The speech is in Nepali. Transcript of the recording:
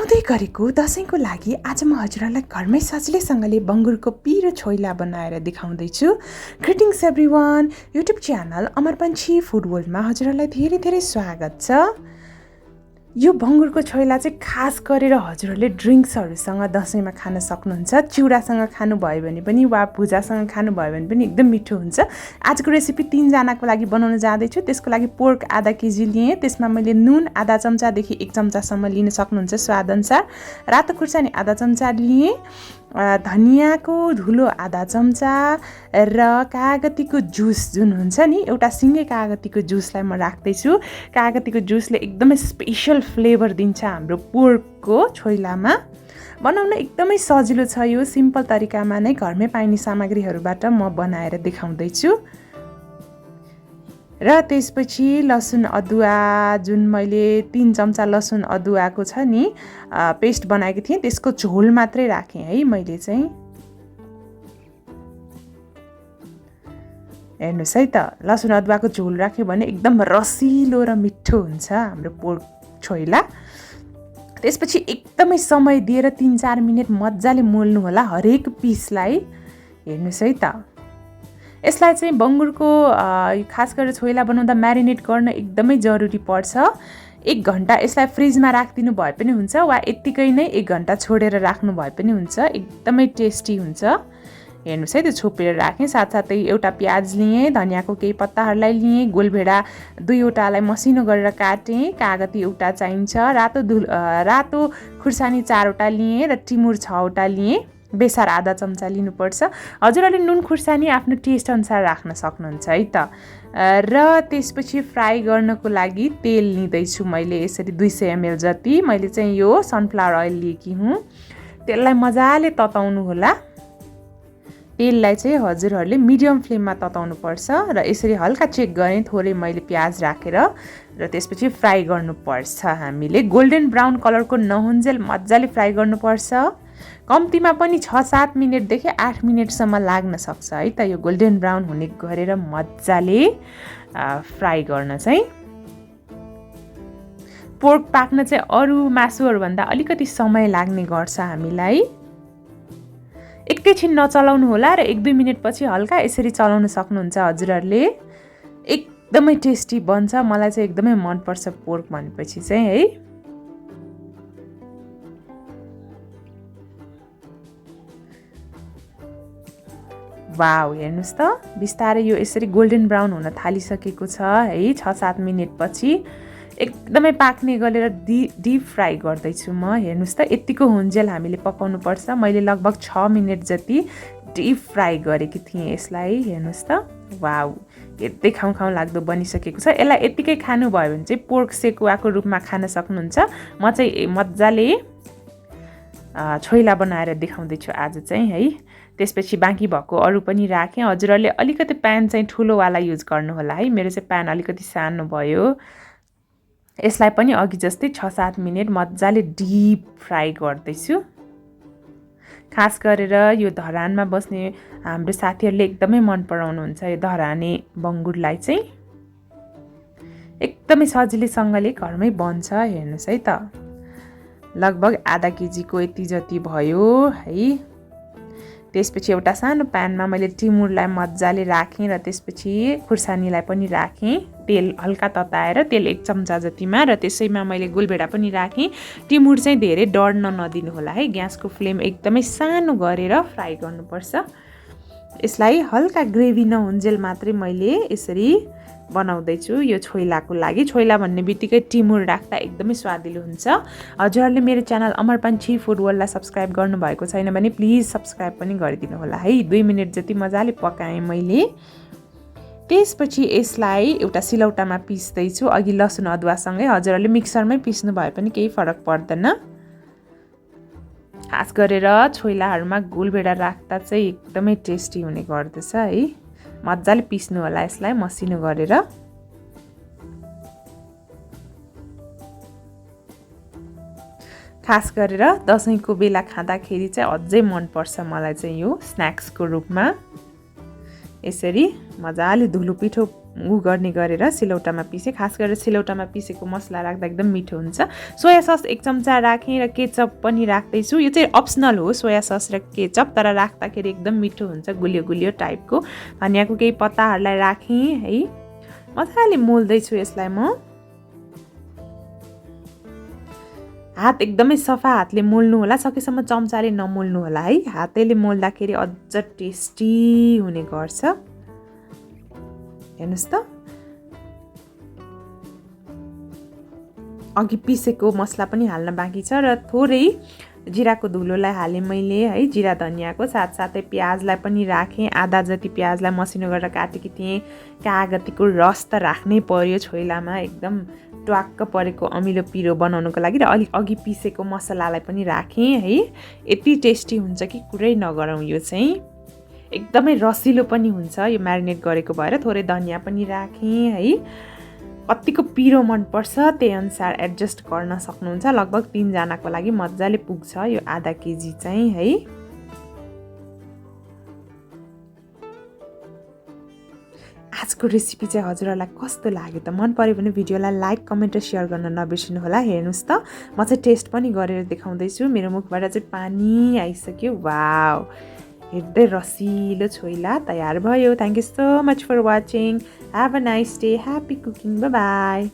आउँदै गरेको दशैंको लागि आज म हजुरहरूलाई घरमै सजिलैसँगले बङ्गुरको पिरो छोइला बनाएर देखाउँदैछु। ग्रिटिङ्स एभ्रिवान, युट्युब च्यानल अमर पन्छी फुड वर्ल्डमा हजुरहरूलाई धेरै धेरै स्वागत छ। यो बङ्गुरको छोइला चाहिँ खास गरेर हजुरहरूले ड्रिङ्क्सहरूसँग दशैंमा खान सक्नुहुन्छ। चिउरासँग खानुभयो भने पनि वा भुजासँग खानुभयो भने पनि एकदम मिठो हुन्छ। आजको रेसिपी 3 जनाको लागि बनाउन जाँदैछु। त्यसको लागि पोर्क आधा केजी लिएँ। त्यसमा मैले नुन आधा चम्चादेखि 1 चम्चासम्म लिन सक्नुहुन्छ स्वादअनुसार। रातो खुर्सानी आधा चम्चा लिएँ। धनियाको धुलो आधा चम्चा र कागतीको जुस जुन हुन्छ नि, एउटा सिङ्गै कागतीको जुसलाई म राख्दैछु। कागतीको जुसले एकदमै स्पेशल फ्लेभर दिन्छ हाम्रो पोर्कको छोइलामा। बनाउन एकदमै सजिलो छ। यो सिम्पल तरिकामा नै घरमै पाइने सामग्रीहरूबाट म बनाएर देखाउँदैछु। र त्यसपछि लसुन अदुवा जुन मैले 3 चम्चा लसुन अदुवाको छ नि पेस्ट बनाएको थिएँ, त्यसको झोल मात्रै राखेँ है मैले चाहिँ। हेर्नुहोस् है त, लसुन अदुवाको झोल राख्यो भने एकदम रसिलो र मिठो हुन्छ हाम्रो पोर्क छोइला। त्यसपछि एकदमै समय दिएर 3-4 मिनट मजाले मोल्नु होला हरेक पिसलाई। हेर्नुहोस् है त, यसलाई चाहिँ बङ्गुरको खास गरेर छोइला बनाउँदा म्यारिनेट गर्न एकदमै जरुरी पर्छ। 1 घन्टा यसलाई फ्रिजमा राखिदिनु भए पनि हुन्छ वा यत्तिकै नै 1 घन्टा छोडेर राख्नु भए पनि हुन्छ, एकदमै टेस्टी हुन्छ। हेर्नुहोस् है, त्यो छोपेर राखेँ। साथसाथै एउटा प्याज लिएँ, धनियाको केही पत्ताहरूलाई लिएँ, गोलभेडा 2वटालाई मसिनो गरेर काटेँ, कागती एउटा चाहिन्छ, रातो खुर्सानी 4वटा लिएँ र टिमुर 6वटा लिएँ। बेसार आधा चम्चा लिनुपर्छ। हजुरहरूले नुन खुर्सानी आफ्नो टेस्ट अनुसार राख्न सक्नुहुन्छ है त। र त्यसपछि फ्राई गर्नको लागि तेल लिँदैछु मैले यसरी 200 ml जति। मैले चाहिँ यो सनफ्लावर अयल लिएकी हुँ। तेललाई मजाले तताउनु होला। तेललाई चाहिँ हजुरहरूले मिडियम फ्लेममा तताउनु पर्छ र यसरी हल्का चेक गरेँ। थोरै मैले प्याज राखेर र त्यसपछि फ्राई गर्नुपर्छ। हामीले गोल्डन ब्राउन कलरको नहुन्जेल मजाले फ्राई गर्नुपर्छ। कम्तीमा पनि 6-7 मिनटदेखि 8 मिनटसम्म लाग्न सक्छ है त यो गोल्डन ब्राउन हुने गरेर मजाले फ्राई गर्न चाहिँ। पोर्क पाक्न चाहिँ अरू मासुहरूभन्दा अलिकति समय लाग्ने गर्छ हामीलाई। एकैछिन नचलाउनु होला र 1-2 मिनटपछि हल्का यसरी चलाउन सक्नुहुन्छ हजुरहरूले। एकदमै टेस्टी बन्छ। मलाई चाहिँ एकदमै मनपर्छ पोर्क भनेपछि चाहिँ है। वाउ, हेर्नुहोस् त, बिस्तारै यो यसरी गोल्डन ब्राउन हुन थालिसकेको छ है। 6-7 मिनटपछि एकदमै पाक्ने गरेर डिप फ्राई गर्दैछु म। हेर्नुहोस् त, यतिको हुन्जेल हामीले पकाउनु पर्छ। मैले लगभग 6 मिनट जति डिप फ्राई गरेकी थिएँ यसलाई। हेर्नुहोस् त, वाउ, यति खाउँ लाग्दो बनिसकेको छ। यसलाई यतिकै खानुभयो भने चाहिँ पोर्क सेकुवाको रूपमा खान सक्नुहुन्छ। म चाहिँ मजाले छोइला बनाएर देखाउँदैछु आज चाहिँ है। त्यसपछि बाँकी भएको अरू पनि राखेँ। हजुरहरूले अलिकति प्यान चाहिँ ठुलोवाला युज गर्नु होला है। मेरो चाहिँ प्यान अलिकति सानो भयो। यसलाई पनि अघि जस्तै 6-7 मिनट मजाले डिप फ्राई गर्दैछु। खास गरेर यो धरानमा बस्ने हाम्रो साथीहरूले एकदमै मन पराउनुहुन्छ यो धराने बङ्गुरलाई चाहिँ। एकदमै सजिलैसँगले घरमै बन्छ। हेर्नुहोस् है त, लगभग आधा केजीको यति जति भयो है। त्यसपछि एउटा सानो प्यानमा मैले टिमुरलाई मजाले राखेँ र त्यसपछि खुर्सानीलाई पनि राखेँ। तेल हल्का तताएर तेल 1 चम्चा जतिमा र त्यसैमा मैले गोलभेडा पनि राखेँ। टिमुर चाहिँ धेरै डढ्न नदिनु होला है। ग्यासको फ्लेम एकदमै सानो गरेर फ्राई गर्नुपर्छ। यसलाई हल्का ग्रेभी नहुन्जेल मात्रै मैले यसरी बनाउँदैछु यो छोइलाको लागि। छोइला भन्ने बित्तिकै टिमुर राख्दा एकदमै स्वादिलो हुन्छ। हजुरहरूले मेरो च्यानल अमर पन्छी फुड वर्ल्डलाई सब्सक्राइब गर्नुभएको छैन भने प्लिज सब्सक्राइब पनि गरिदिनु होला है। 2 मिनट जति मजाले पकाएँ मैले। त्यसपछि यसलाई एउटा सिलौटामा पिस्दैछु। अघि लसुन अदुवासँगै हजुरहरूले मिक्सरमै पिस्नु भए पनि केही फरक पर्दैन। खास गरेर छोइलाहरूमा गोलभेडा राख्दा चाहिँ एकदमै टेस्टी हुने गर्दछ है। मजाले पिस्नु होला यसलाई मसिनो गरेर। खास गरेर दशैंको बेला खाँदाखेरि चाहिँ अझै मनपर्छ मलाई चाहिँ यो स्न्याक्सको रूपमा। यसरी मजाले धुलो पिठो उ गर्ने गरेर सिलौटामा पिसे खास गरेर सिलौटामा पिसेको मसला राख्दा एकदम मिठो हुन्छ सोया सस 1 चम्चा राखेँ र केचप पनि राख्दैछु यो चाहिँ अप्सनल हो सोया सस र केचप तर राख्दाखेरि एकदम मिठो हुन्छ गुलियो गुलियो टाइपको धनियाको केही पत्ताहरूलाई राखेँ है मजाले मोल्दैछु यसलाई म हात एकदमै सफा हातले मोल्नु होला सकेसम्म चम्चाले नमोल्नु होला है हातैले मोल्दाखेरि अझ टेस्टी हुने गर्छ हेर्नुस् त अघि पिसेको मसला पनि हाल्न बाँकी छ र थोरै जिराको धुलोलाई हालेँ मैले है जिरा धनियाको साथसाथै प्याजलाई पनि राखेँ आधा जति प्याजलाई मसिनो गरेर काटेकी थिएँ कागतीको रस त राख्नै पर्यो छोइलामा एकदम ट्वाक्क परेको अमिलो पिरो बनाउनको लागि र अलिक अघि पिसेको मसलालाई पनि राखेँ है यति टेस्टी हुन्छ कि कुरै नगरौँ यो चाहिँ एकदमै रसिलो पनि हुन्छ यो म्यारिनेट गरेको भएर थोरै धनिया पनि राखेँ है कतिको पिरो मनपर्छ त्यही अनुसार एडजस्ट गर्न सक्नुहुन्छ लगभग 3 जनाको लागि मजाले पुग्छ यो आधा केजी चाहिँ है आजको रेसिपी चाहिँ हजुरहरूलाई कस्तो लाग्यो त मन पर्यो भने भिडियोलाई लाइक कमेन्ट र सेयर गर्न नबिर्सिनु होला हेर्नुस् त म चाहिँ टेस्ट पनि गरेर देखाउँदैछु मेरो मुखबाट चाहिँ पानी आइसक्यो वाउ हेर्दै रसिलो छोइला तयार भयो thank you so much for watching have a nice day happy cooking bye bye